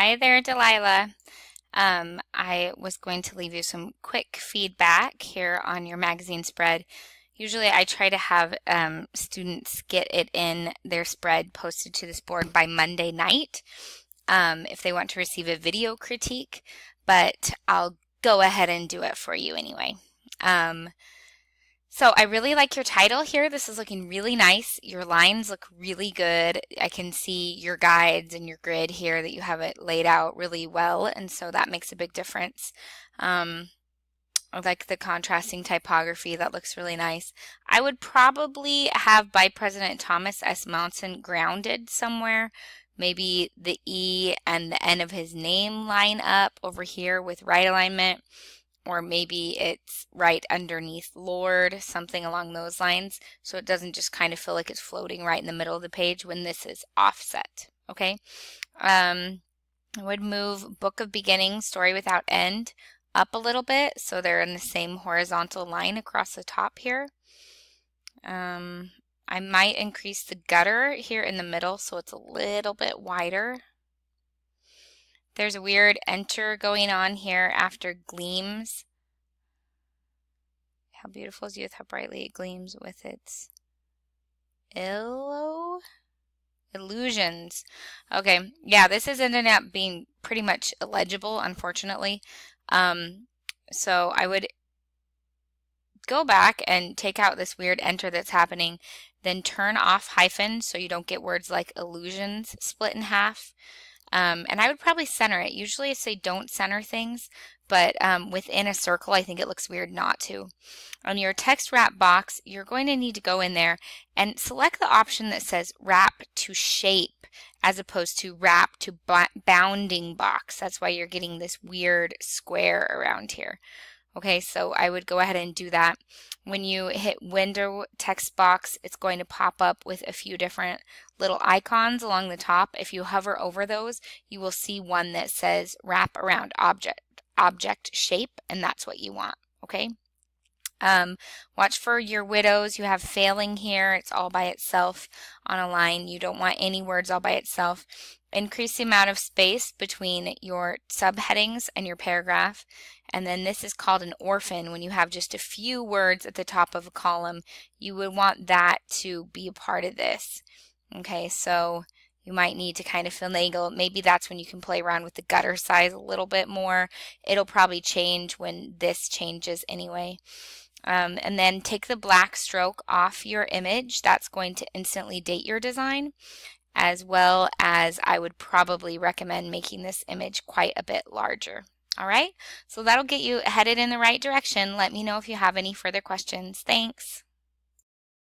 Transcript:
Hi there, Delilah. I was going to leave you some quick feedback here on your magazine spread. Usually I try to have students get it in their spread posted to this board by Monday night if they want to receive a video critique, but I'll go ahead and do it for you anyway. So I really like your title here. This is looking really nice. Your lines look really good. I can see your guides and your grid here that you have it laid out really well, and so that makes a big difference. I like the contrasting typography. That looks really nice. I would probably have by President Thomas S. Monson grounded somewhere. Maybe the E and the N of his name line up over here with right alignment, or maybe it's right underneath Lord, something along those lines, so it doesn't just kind of feel like it's floating right in the middle of the page when this is offset, okay? I would move Book of Beginning, Story Without End up a little bit so they're in the same horizontal line across the top here. I might increase the gutter here in the middle so it's a little bit wider. There's a weird enter going on here after gleams. How beautiful is youth, how brightly it gleams with its illusions. Okay, yeah, this has ended up being pretty much illegible, unfortunately. So I would go back and take out this weird enter that's happening, then turn off hyphens so you don't get words like illusions split in half. And I would probably center it. Usually I say don't center things, but within a circle, I think it looks weird not to. On your text wrap box, you're going to need to go in there and select the option that says wrap to shape as opposed to wrap to bounding box. That's why you're getting this weird square around here. Okay, so I would go ahead and do that. When you hit window text box, it's going to pop up with a few different little icons along the top. If you hover over those, you will see one that says wrap around object shape, and that's what you want, okay? Watch for your widows. You have failing here. It's all by itself on a line. You don't want any words all by itself. Increase the amount of space between your subheadings and your paragraph. And then this is called an orphan. When you have just a few words at the top of a column, you would want that to be a part of this. Okay, so you might need to kind of finagle. Maybe that's when you can play around with the gutter size a little bit more. It'll probably change when this changes anyway. And then take the black stroke off your image. That's going to instantly date your design, as well as I would probably recommend making this image quite a bit larger. All right, so that'll get you headed in the right direction. Let me know if you have any further questions. Thanks.